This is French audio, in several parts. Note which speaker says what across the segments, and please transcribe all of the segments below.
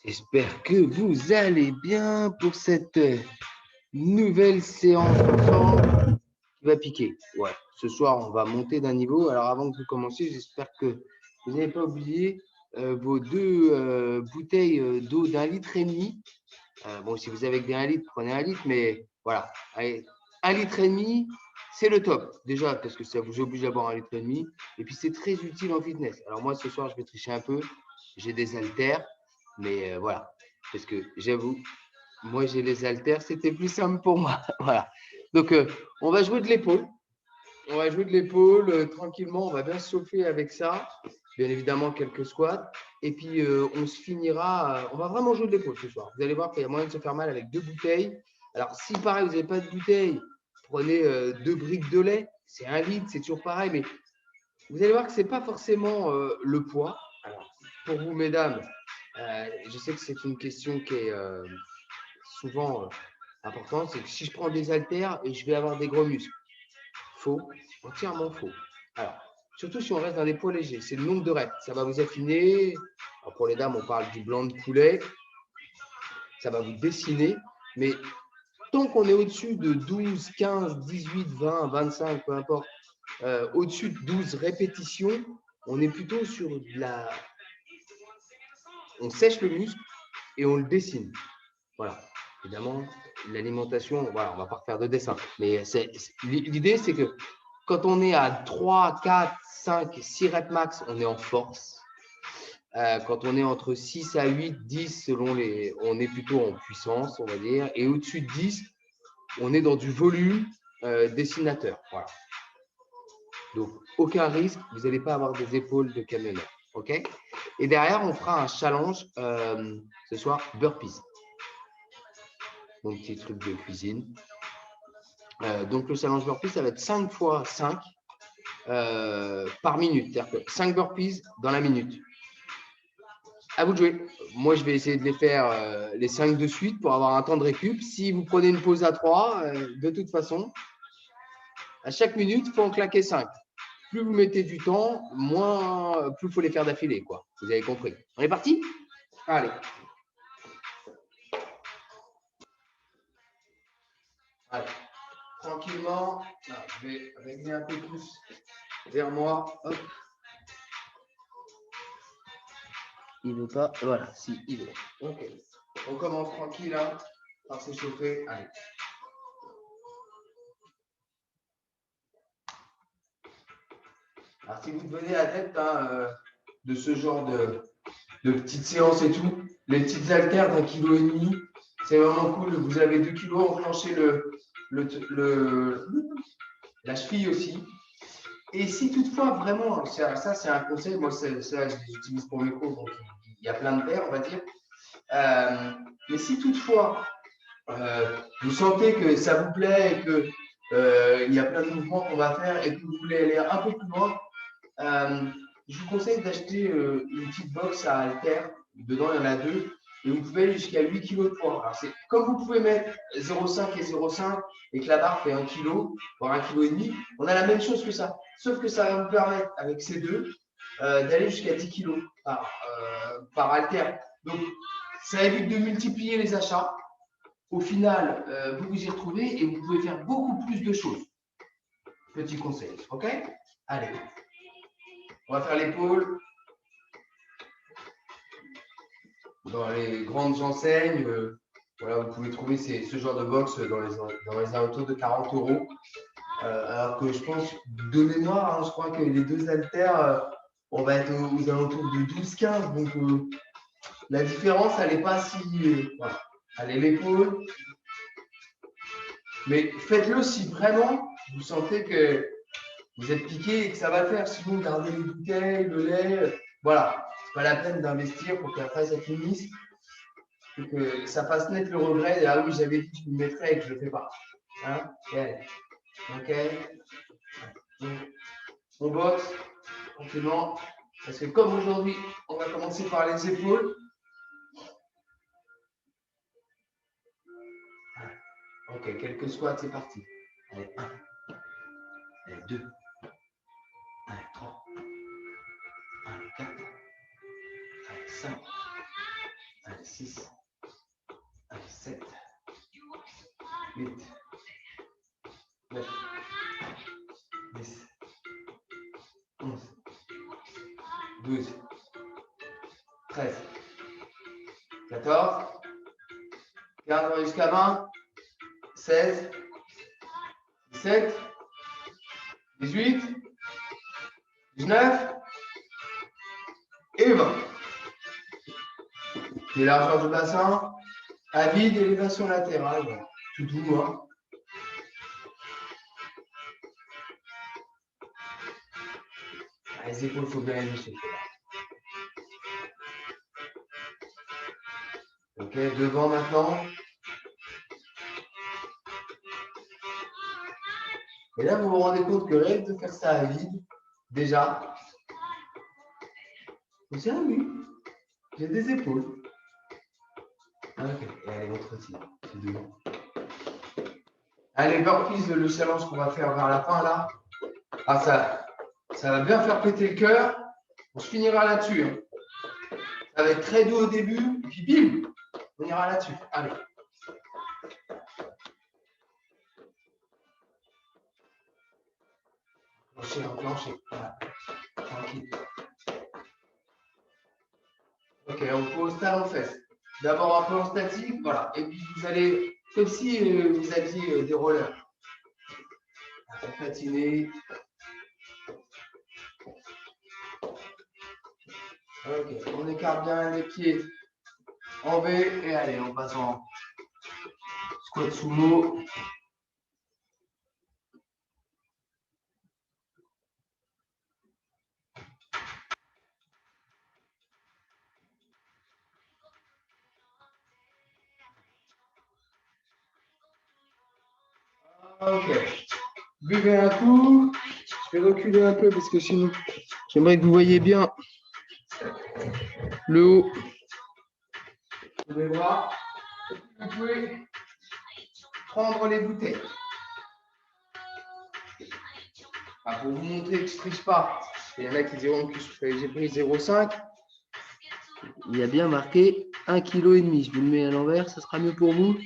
Speaker 1: J'espère que vous allez bien pour cette nouvelle séance ensemble qui va piquer. Ouais, ce soir, on va monter d'un niveau. Alors, avant que vous commenciez, j'espère que vous n'avez pas oublié vos deux bouteilles d'eau d'1,5 litre. Bon, si vous avez que des 1 litre, prenez 1 litre, mais voilà. Allez, 1,5 litre, c'est le top. Déjà, parce que ça vous oblige à boire 1,5 litre. Et puis, c'est très utile en fitness. Alors, moi, ce soir, je vais tricher un peu. J'ai des haltères, mais voilà. Parce que j'avoue, moi, j'ai les haltères, c'était plus simple pour moi. Voilà. Donc, on va jouer de l'épaule. On va jouer de l'épaule tranquillement. On va bien se chauffer avec ça. Bien évidemment, quelques squats. Et puis, on se finira. On va vraiment jouer de l'épaule ce soir. Vous allez voir qu'il y a moyen de se faire mal avec 2 bouteilles. Alors, si pareil, vous n'avez pas de bouteille, prenez 2 briques de lait. C'est 1 litre, c'est toujours pareil. Mais vous allez voir que ce n'est pas forcément le poids. Alors, pour vous, mesdames, je sais que c'est une question qui est souvent importante. C'est que si je prends des haltères et je vais avoir des gros muscles, faux, entièrement faux. Alors, surtout si on reste dans des poids légers, c'est le nombre de reps. Ça va vous affiner. Alors pour les dames, on parle du blanc de poulet. Ça va vous dessiner. Mais tant qu'on est au-dessus de 12, 15, 18, 20, 25, peu importe, au-dessus de 12 répétitions, on est plutôt sur de la… On sèche le muscle et on le dessine. Voilà. Évidemment, l'alimentation, voilà, on ne va pas refaire de dessin. Mais l'idée, c'est que quand on est à 3, 4, 5, 6 reps max, on est en force. Quand on est entre 6 à 8, 10, selon les, on est plutôt en puissance, on va dire. Et au-dessus de 10, on est dans du volume dessinateur. Voilà. Donc, aucun risque, vous n'allez pas avoir des épaules de camionneur. OK? Et derrière, on fera un challenge ce soir, burpees. Mon petit truc de cuisine. Donc, le challenge burpees, ça va être 5 fois 5 par minute. C'est-à-dire que 5 burpees dans la minute. À vous de jouer. Moi, je vais essayer de les faire les 5 de suite pour avoir un temps de récup. Si vous prenez une pause à 3, de toute façon, à chaque minute, il faut en claquer 5. Plus vous mettez du temps, plus il faut les faire d'affilée, quoi. Vous avez compris. On est parti? Allez. Allez. Tranquillement. Là, je vais régler un peu plus vers moi. Hop. Il ne veut pas. Voilà, si, il veut. OK. On commence tranquille, hein, par s'échauffer. Allez. Alors, si vous devenez adepte de ce genre de petites séances et tout, les petites haltères d'1,5 kg, c'est vraiment cool. Vous avez 2 kg, enclenchez la cheville aussi. Et si toutefois, vraiment, ça c'est un conseil, moi ça je l'utilise pour mes cours, donc il y a plein de paires, on va dire. Mais si toutefois, vous sentez que ça vous plaît et que il y a plein de mouvements qu'on va faire et que vous voulez aller un peu plus loin, je vous conseille d'acheter une petite box à haltères. Dedans, il y en a 2. Et vous pouvez aller jusqu'à 8 kg de poids. Alors, comme vous pouvez mettre 0,5 et 0,5 et que la barre fait 1 kg, voire 1,5 kg, on a la même chose que ça. Sauf que ça va vous permettre, avec ces deux, d'aller jusqu'à 10 kg par haltère. Donc, ça évite de multiplier les achats. Au final, vous vous y retrouvez et vous pouvez faire beaucoup plus de choses. Petit conseil. OK? Allez. On va faire l'épaule. Dans les grandes enseignes, voilà, vous pouvez trouver ce genre de box dans les alentours de 40 €. Alors que je pense, de mémoire, hein, je crois que les deux haltères, on va être aux alentours de 12-15. Donc, la différence, elle n'est pas si… voilà. Allez, l'épaule. Mais faites-le si vraiment vous sentez que vous êtes piqué et que ça va le faire. Sinon, gardez les bouteilles, le lait. Voilà. C'est pas la peine d'investir pour qu'après ça finisse. Et que ça fasse naître le regret. Ah oui, j'avais dit que je me mettrais et que je ne le fais pas. Hein? Okay. OK. On boxe tranquillement. Parce que comme aujourd'hui, on va commencer par les épaules. OK, quelques squats, c'est parti. Allez, 1. Allez, 2. Allez, 3. Allez, 4. 5. Allez, 6. Allez, 7. 8. 9. 10. 11. 12. 13. 14. 15 jusqu'à 20. 16. 17. 18. 19. Et 20. Les largeurs du bassin, à vide, élévation latérale. Voilà. Tout doux, hein. Les épaules, il faut bien les lécher. Ok, devant maintenant. Et là, vous vous rendez compte que rien que de faire ça à vide, déjà, vous dites, ah oui, j'ai des épaules. Ok, et allez, on retire. C'est devant. Allez, burpees, le challenge qu'on va faire vers la fin là. Ah, ça va bien faire péter le cœur. On se finira là-dessus. Hein. Ça va être très doux au début, puis bim, on ira là-dessus. Allez. Enclencher. Voilà. Tranquille. Ok, on pose talon-fesse. D'abord un peu en statique, voilà. Et puis vous allez, comme si vous aviez des rollers. Patiner. Ok, on écarte bien les pieds en V et allez, on passe en squat sumo. Ok, buvez un coup. Je vais reculer un peu parce que sinon, j'aimerais que vous voyez bien le haut. Vous pouvez voir. Vous pouvez prendre les bouteilles. Ah, pour vous montrer que je ne triche pas, il y en a qui diront que j'ai pris 0,5. Il y a bien marqué 1,5 kg. Je vous le mets à l'envers, ça sera mieux pour vous.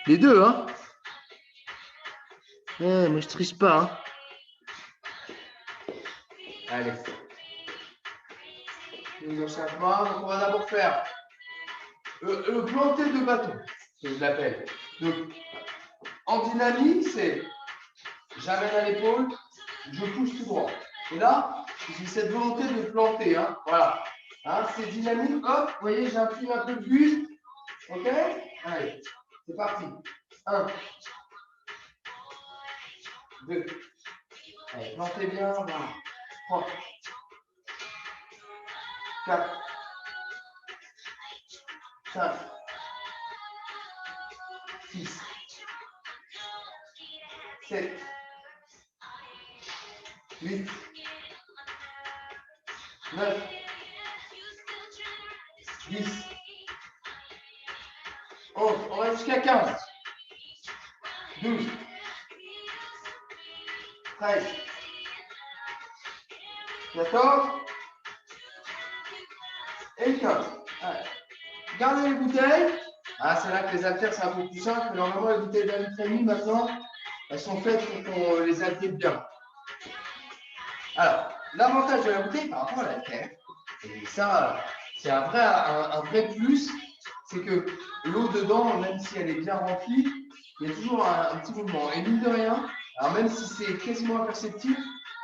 Speaker 1: Les deux, hein. Ouais, moi, je ne triche pas. Hein. Allez. Nous chaque main. Donc, on va d'abord faire le planté de bâton, que je l'appelle. Donc, en dynamique, c'est j'amène à l'épaule, je pousse tout droit. Et là, j'ai cette volonté de planter. Hein. Voilà. Hein, c'est dynamique. Hop, vous voyez, j'imprime un peu de buste. Ok? Allez, c'est parti. 1, 2. Allez, plantez bien. 3, 4, 5, 6, 7, 8, 9, 10, 11. On va jusqu'à 15. 12, 13, 14 et 15. Allez. Gardez les bouteilles. Ah, c'est là que les haltères, c'est un peu plus simple. Normalement, les bouteilles d'un litre et demi, maintenant, elles sont faites pour qu'on les haltère bien. Alors, l'avantage de la bouteille par rapport à l'haltère, et ça, c'est un vrai plus, c'est que l'eau dedans, même si elle est bien remplie, il y a toujours un petit mouvement. Et mine de rien, alors même si c'est quasiment imperceptible,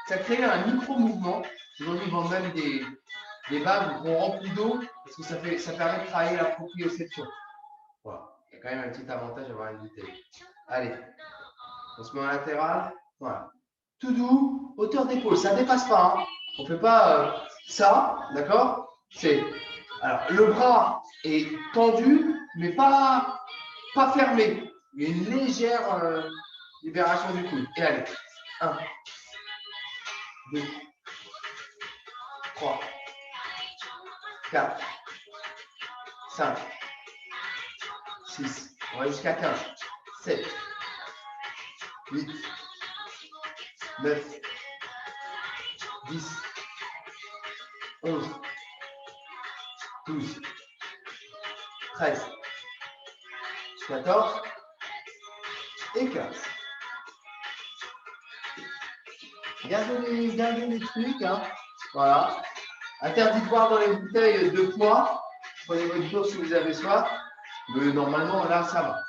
Speaker 1: ça crée un micro-mouvement. Aujourd'hui, ils vendent même des bagues qu'on remplit d'eau parce que ça permet de travailler la proprioception. Voilà. Il y a quand même un petit avantage d'avoir une bouteille. Allez, on se met en latéral. Voilà. Tout doux, hauteur d'épaule, ça ne dépasse pas. Hein. On ne fait pas ça, d'accord? Alors, le bras est tendu, mais pas fermé. Il y a une légère libération du coude. Et allez, 1, 2, 3, 4, 5, 6, on va jusqu'à 15, 7, 8, 9, 10, 11, 12, 13, 14 et 15. Gardez les trucs. Hein. Voilà. Interdit de boire dans les bouteilles de poids. Prenez votre tour si vous avez soif. Mais normalement, là, ça va.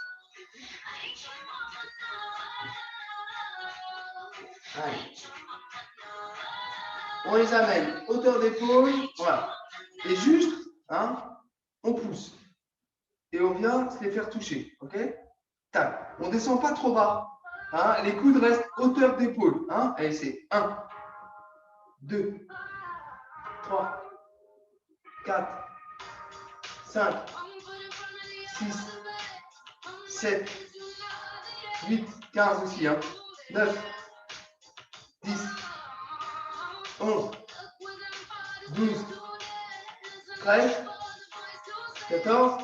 Speaker 1: Allez. On les amène hauteur d'épaule. Voilà. Et juste, hein, on pousse. Et on vient se les faire toucher. OK? Tac. On ne descend pas trop bas. Hein, les coudes restent hauteur d'épaule. Hein. Allez, c'est 1, 2, 3, 4, 5, 6, 7, 8, 15 aussi. Hein. 9, 10, 11, 12, 13, 14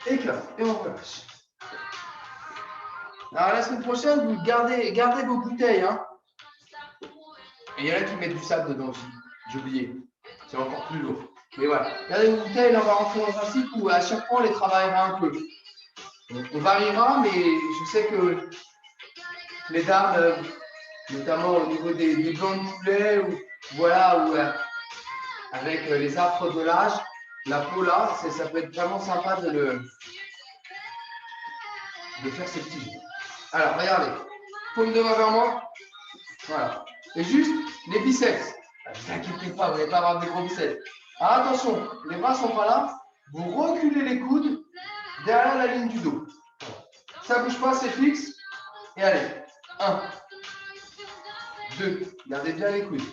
Speaker 1: et 15. Et on relâche. Alors la semaine prochaine, vous gardez vos bouteilles. Hein. Et il y en a qui mettent du sable dedans aussi. J'ai oublié. C'est encore plus lourd. Mais voilà. Gardez vos bouteilles, là on va rentrer dans un cycle où à chaque fois on les travaillera un peu. Donc, on variera, mais je sais que les dames, notamment au niveau des blancs de poulet, ou voilà, ou avec les affres de l'âge, la peau là, ça peut être vraiment sympa de faire ces petits jeux. Alors, regardez, paume de main vers moi. Voilà. Et juste les biceps. Ne vous inquiétez pas, vous n'allez pas avoir de gros biceps. Alors, attention, les bras ne sont pas là. Vous reculez les coudes derrière la ligne du dos. Ça ne bouge pas, c'est fixe. Et allez, 1, 2, gardez bien les coudes.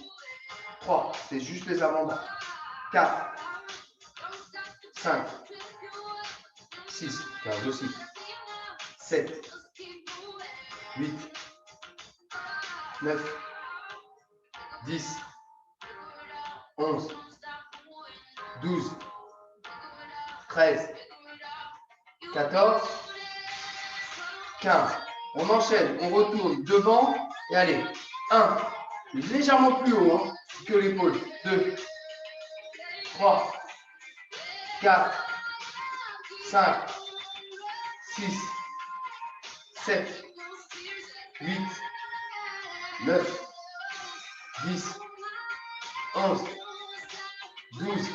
Speaker 1: 3, c'est juste les avant-bras. 4, 5, 6, 15 aussi. 7, 8, 9, 10, 11, 12, 13, 14, 15. On enchaîne, on retourne devant et allez. 1, légèrement plus haut hein, que l'épaule. 2, 3, 4, 5, 6, 7, 8, 9, 10, 11, 12,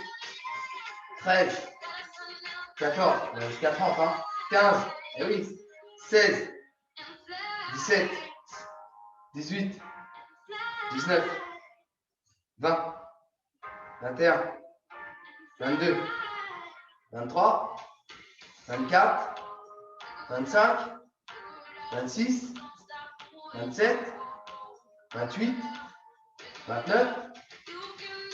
Speaker 1: 13, 14, jusqu'à 30, hein, 15, et oui, 16, 17, 18, 19, 20, 21, 22, 23, 24, 25, 26, 27, 28, 29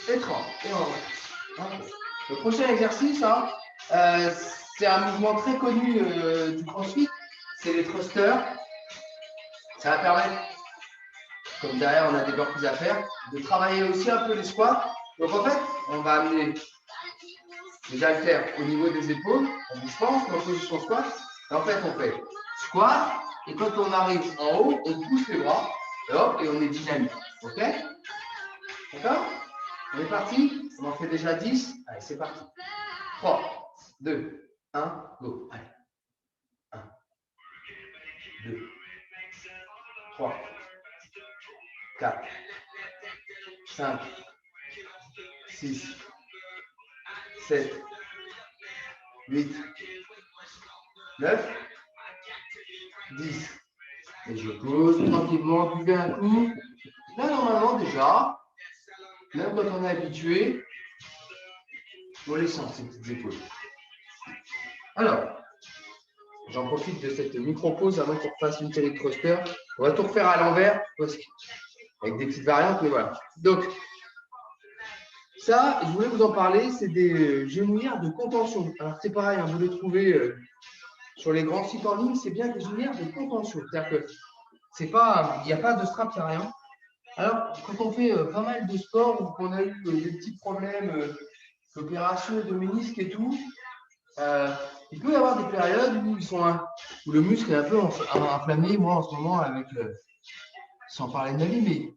Speaker 1: et 30. Et on relâche. Le prochain exercice, hein, c'est un mouvement très connu du CrossFit, c'est les thrusters. Ça va permettre, comme derrière on a des burpees à faire, de travailler aussi un peu les squats. Donc en fait, on va amener les haltères au niveau des épaules, on bouge pas, on se met en position squat. Et en fait, on fait squat, et quand on arrive en haut, on pousse les bras, et hop, et on est dynamique. Ok? D'accord? On est parti? On en fait déjà 10. Allez, c'est parti. 3, 2, 1, go. Allez. 1, 2, 3, 4, 5, 6, 7, 8, 9, 10. Et je pose tranquillement, buvez un coup. Là, normalement, déjà, même quand on est habitué, on les sent, ces petites épaules. Alors, j'en profite de cette micro-pause avant qu'on fasse une série de thrusters. On va tout refaire à l'envers, avec des petites variantes, mais voilà. Donc, ça, je voulais vous en parler, c'est des genouillères de contention. Alors, c'est pareil, hein, vous les trouvez sur les grands sites en ligne, c'est bien des genouillères de contention. C'est-à-dire que c'est pas, il n'y a pas de strap, il n'y a rien. Alors, quand on fait pas mal de sport ou qu'on a eu des petits problèmes d'opération, de ménisque et tout, il peut y avoir des périodes où le muscle est un peu inflammé. Moi, en ce moment, sans parler de ma vie, mais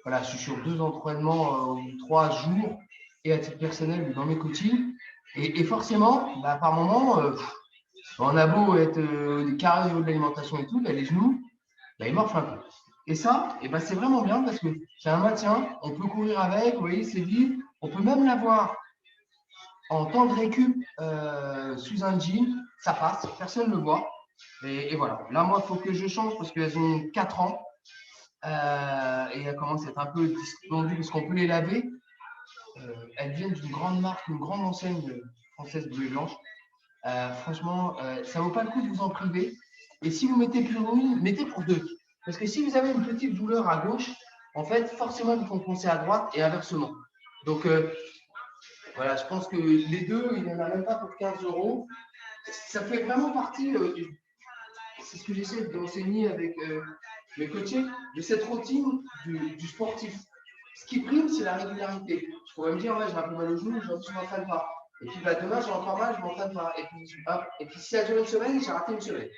Speaker 1: voilà, je suis sur 2 entraînements ou 3 jours. et à titre personnel dans mes coachings. Et forcément, bah, par moment, on a beau être carré au niveau de l'alimentation et tout, bah, les genoux, bah, ils morflent un peu. Et ça, bah, c'est vraiment bien parce que c'est un maintien, on peut courir avec, vous voyez, c'est vide. On peut même l'avoir en temps de récup sous un jean, ça passe, personne ne le voit. Et voilà, là, moi, il faut que je change parce qu'elles ont 4 ans et elles commencent à être un peu dispendues parce qu'on peut les laver. Elles viennent d'une grande marque, une grande enseigne française bleue et blanche. Franchement, ça ne vaut pas le coup de vous en priver. Et si vous mettez plus rouge, mettez pour deux. Parce que si vous avez une petite douleur à gauche, en fait, forcément, ils vont penser à droite et inversement. Donc, voilà, je pense que les deux, il n'y en a même pas pour 15 euros. Ça fait vraiment partie, c'est ce que j'essaie d'enseigner avec mes coachés, de cette routine du sportif. Ce qui prime, c'est la régularité. Je pourrais me dire, ouais, j'ai un peu mal au genou, aujourd'hui, je ne m'entraîne pas. Et puis bah, demain, j'ai encore mal, je ne m'entraîne pas. Et puis si ça dure une semaine, j'ai raté une semaine.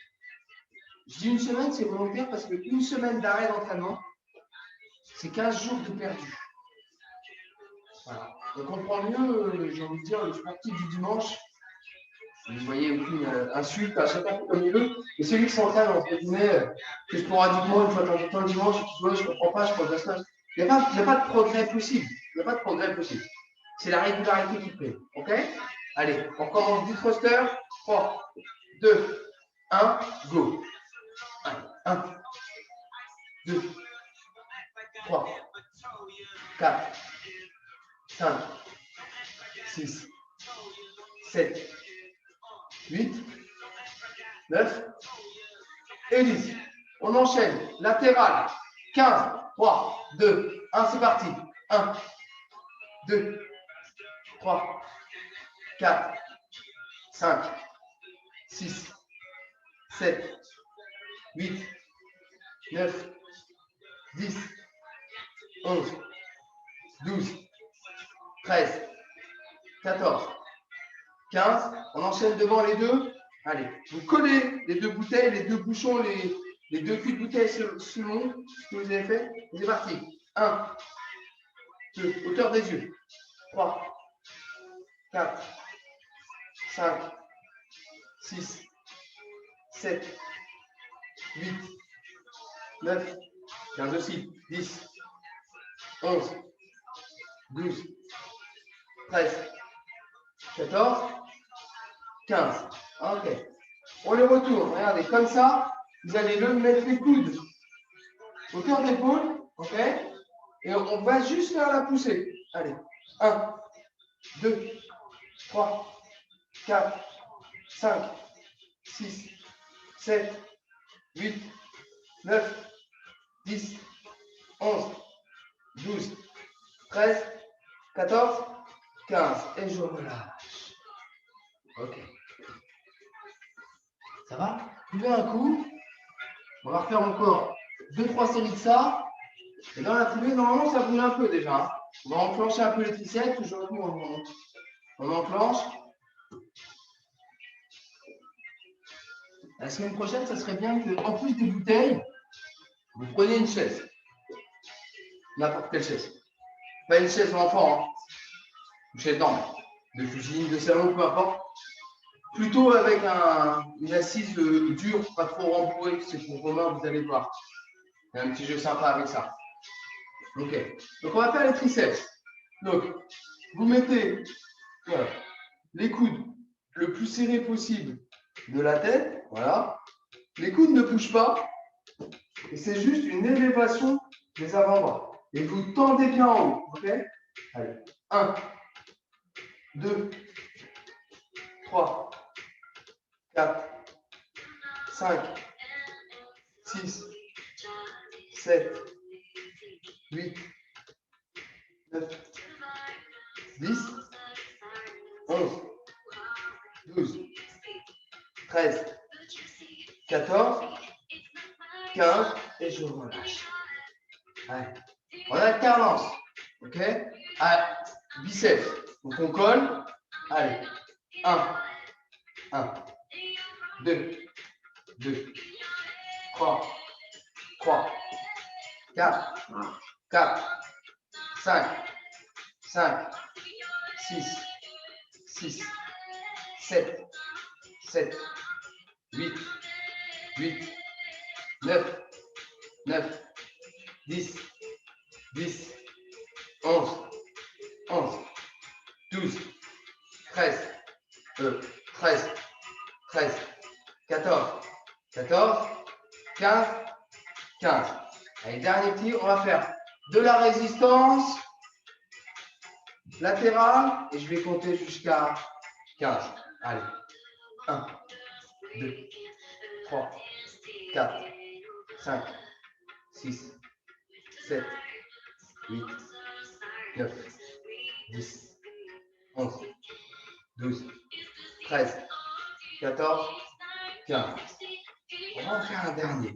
Speaker 1: Je dis une semaine, c'est volontaire parce qu'une semaine d'arrêt d'entraînement, c'est 15 jours de perdu. Voilà. On comprend mieux, j'ai envie de dire, le sportif du dimanche. Vous voyez aucune insulte à chacun comme il veut. Et celui qui s'entraîne, entre guillemets, que sporadiquement, une fois de temps le dimanche, et qui dit, ouais, je ne comprends pas, je progresse pas. Il n'y a pas de progrès possible. Il n'y a pas de progrès possible. C'est la régularité qui prime. OK? Allez, on commence du thruster. 3, 2, 1, go. 1, 2, 3, 4, 5, 6, 7, 8, 9 et 10. On enchaîne. Latéral. 15, 3, 2, 1, c'est parti. 1, 2, 3, 4, 5, 6, 7, 8, 9, 10, 11, 12, 13, 14, 15. On enchaîne devant les deux. Allez, vous collez les deux bouteilles, les deux bouchons, les deux culs de bouteille selon ce que vous avez fait. C'est parti. 1, 2, hauteur des yeux. 3, 4, 5, 6, 7, 8, 9, 15 aussi, 10, 11, 12, 13, 14, 15. OK. On les retourne. Regardez, comme ça, vous allez le mettre les coudes hauteur d'épaule. OK. Et on va juste faire la poussée. Allez. 1, 2, 3, 4, 5, 6, 7, 8, 9, 10, 11, 12, 13, 14, 15. Et je relâche. OK. Ça va? Levez un coup. On va refaire encore 2-3 séries de ça. Et dans la foulée, normalement, ça bouge un peu déjà. Hein. On va enclencher un peu les triceps. Aujourd'hui, on enclenche. La semaine prochaine, ça serait bien qu'en plus des bouteilles, vous preniez une chaise. N'importe quelle chaise. Pas une chaise d'enfant. Hein. Une chaise d'angle. De cuisine, de salon, peu importe. Plutôt avec une assise dure, pas trop rembourrée. C'est pour Romain, vous allez voir. Il y a un petit jeu sympa avec ça. OK. Donc, on va faire les triceps. Donc, vous mettez voilà, les coudes le plus serrés possible de la tête. Voilà. Les coudes ne bougent pas. Et c'est juste une élévation des avant-bras. Et vous tendez bien en haut. OK? Allez. 1, 2, 3, 4, 5, 6, 7, 8, 9, 10, 11, 12, 13, 14, 15 et je relâche. Allez. En alternance. OK? À biceps. Donc on colle. Allez. 1, 1, 2, 2, 3, 3, 4, 4, 5, 5, 6, 6, 7, 7, 8, 8, 9, 9, 10, 10, 11, 11, 12, 13, 13, 13, 14, 14, 15, 15. Allez, dernier tir, on va faire de la résistance latérale et je vais compter jusqu'à 15. Allez, 1, 2, 3, 4, 5, 6, 7, 8, 9, 10, 11, 12, 13, 14, 15. On va en faire un dernier.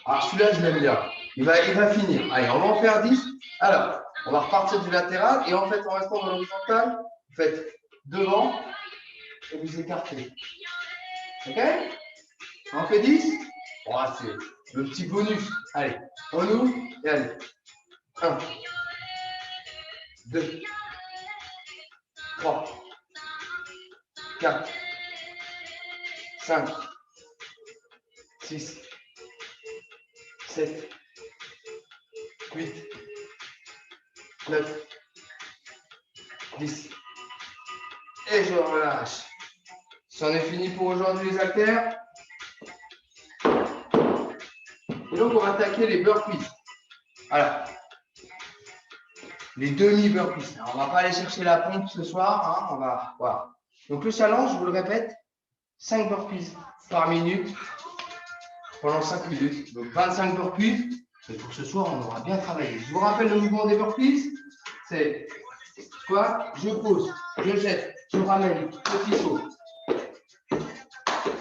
Speaker 1: Alors celui-là, je l'aime bien. Il va finir. Allez, on va en faire 10. Alors, on va repartir du latéral et en fait, en restant dans l'horizontale, vous faites devant et vous écartez. Ok? On en fait 10? Oh, c'est le petit bonus. Allez, on ouvre et allez. 1, 2, 3, 4, 5, 6, 7, 8, 9, 10. Et je relâche. C'en est fini pour aujourd'hui les haltères. Et donc, on va attaquer les burpees. Alors, les demi-burpees. On ne va pas aller chercher la pompe ce soir. Hein, voilà. Donc, le challenge, je vous le répète, 5 burpees par minute pendant 5 minutes. Donc, 25 burpees. Et pour ce soir, on aura bien travaillé. Je vous rappelle le mouvement des burpees. C'est quoi? Je pose, je jette, je ramène, petit saut.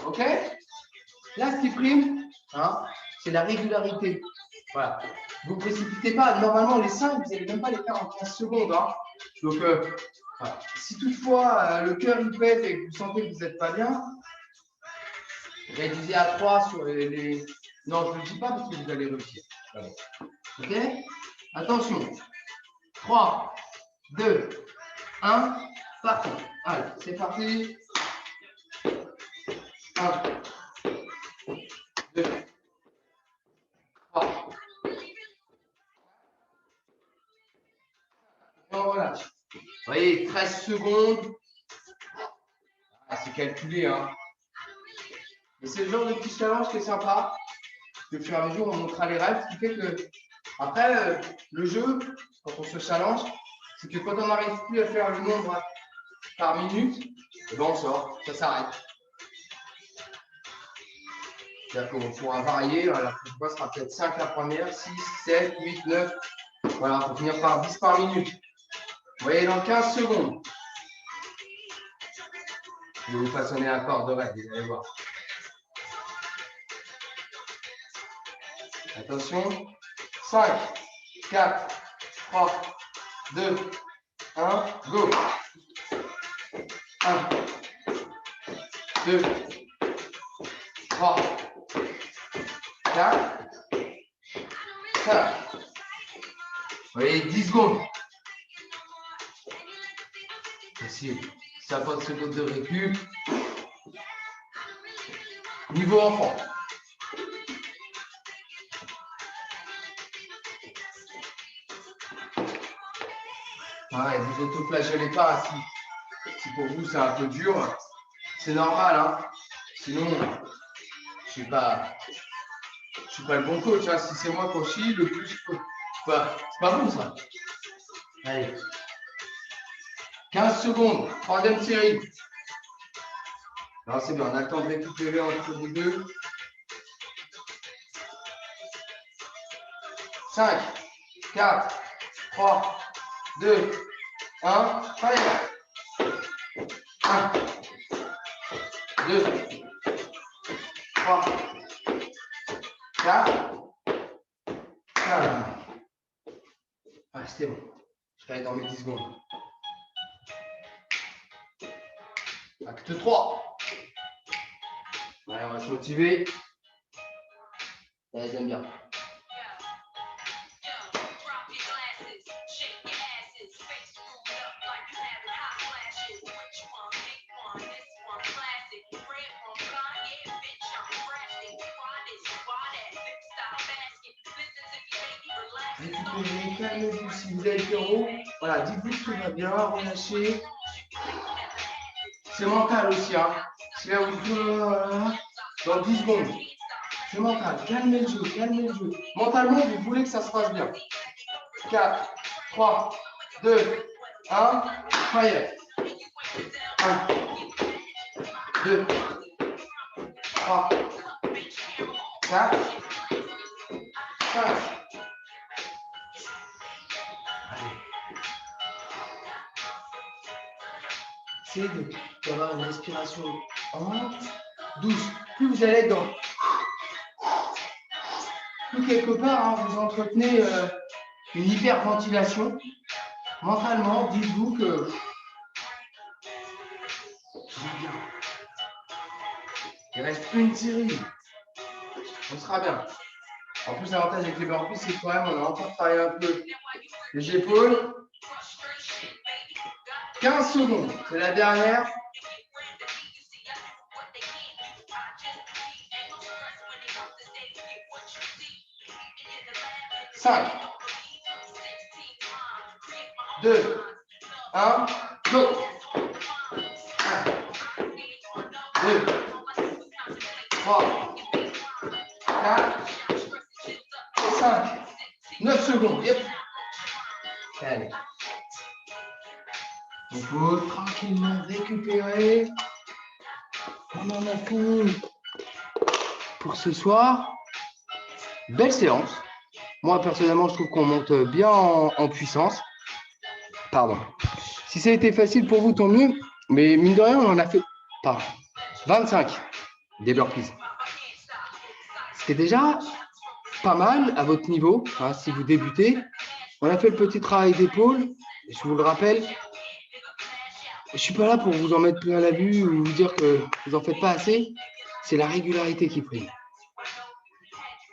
Speaker 1: OK? Là, ce qui prime, hein, c'est la régularité. Voilà. Vous ne précipitez pas. Normalement, les 5, vous n'allez même pas les faire en 15 secondes. Hein. Donc, voilà. Si toutefois le cœur il pète et que vous sentez que vous n'êtes pas bien, réduisez à 3 sur les... Non, je ne le dis pas parce que vous allez réussir. Voilà. OK? Attention. 3, 2, 1, parti. Allez, c'est parti. 1, 2, 3. Et on relâche. Vous voyez, 13 secondes. Ah, c'est calculé, hein. Mais c'est le genre de petit challenge qui est sympa. Au fur et à mesure, on montrera les règles. Ce qui fait que, après, le jeu, quand on se challenge, c'est que quand on n'arrive plus à faire le nombre par minute, et ben on sort, ça s'arrête. C'est-à-dire qu'on pourra varier. La prochaine fois sera peut-être 5 la première, 6, 7, 8, 9. Voilà, pour finir par 10 par minute. Vous voyez, dans 15 secondes. Je vais vous façonner un corps de règle, vous allez voir. Attention. 5, 4, 3, 2, 1, go. 1, 2, 3, 4, 5. Vous voyez, 10 secondes. Facile. 50 secondes de récup. Niveau enfant. Ouais, vous autoflagellez pas. Si pour vous c'est un peu dur, c'est normal. Hein. Sinon, je ne suis pas le bon coach. Hein. Si c'est moi qu'on chie, le plus, c'est pas bon ça. Allez. 15 secondes. Troisième série. Non, c'est bien. On a le temps de récupérer entre les deux. 5, 4, 3, 2, 1. Allez. 1, 2, 3, 4, 5. Ah, c'était bon. Je vais aller dans mes 10 secondes. Acte 3. Allez, on va se motiver. Allez, j'aime bien. Récupérez, calmez-vous. Si vous avez terreau, voilà, dites-vous que tout va bien, relâchez. C'est mental aussi, hein. C'est là où dans 10 secondes. C'est mental. Calmez le jeu, calmez le jeu. Mentalement, vous voulez que ça se passe bien. 4, 3, 2, 1, fire. 1, 2, 3, 4, 5. Essayez d'avoir une respiration lente, douce. Plus vous allez être dans. Plus quelque part, hein, vous entretenez une hyperventilation. Mentalement, dites-vous que tout va bien. Il reste une série. On sera bien. En plus, l'avantage avec les burpees, c'est que quand même, on a encore travaillé un peu les épaules. 15 secondes, c'est la dernière. Cinq, 2, 1, go. 1, 2, 3, 4, 5, 9 secondes. Yep. Allez. On peut tranquillement récupérer. On en a fini pour ce soir. Belle séance. Moi, personnellement, je trouve qu'on monte bien en puissance. Pardon. Si ça a été facile pour vous, tant mieux. Mais mine de rien, on en a fait 25 des burpees. C'était déjà pas mal à votre niveau, hein, si vous débutez. On a fait le petit travail d'épaule. Je vous le rappelle, je ne suis pas là pour vous en mettre plein la vue ou vous dire que vous n'en faites pas assez. C'est la régularité qui prime.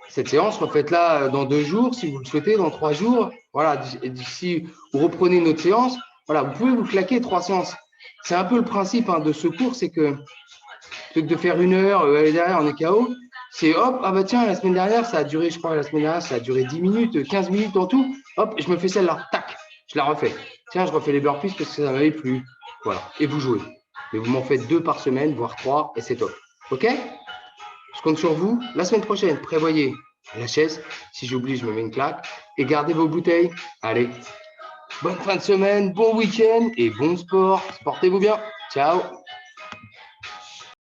Speaker 1: Cette séance, refaites-la dans 2 jours, si vous le souhaitez, dans 3 jours. Voilà, si vous reprenez une autre séance, voilà, vous pouvez vous claquer 3 séances. C'est un peu le principe de ce cours, c'est que plutôt que de faire 1 heure, aller derrière, on est KO. C'est hop, ah bah tiens, la semaine dernière, ça a duré, je crois, la semaine dernière, ça a duré 10 minutes, 15 minutes en tout. Hop, je me fais celle-là, tac, je la refais. Tiens, je refais les burpees parce que ça m'avait plu. Voilà, et vous jouez. Mais vous m'en faites 2 par semaine, voire 3, et c'est top. OK? Je compte sur vous. La semaine prochaine, prévoyez la chaise. Si j'oublie, je me mets une claque. Et gardez vos bouteilles. Allez, bonne fin de semaine, bon week-end et bon sport. Portez-vous bien. Ciao.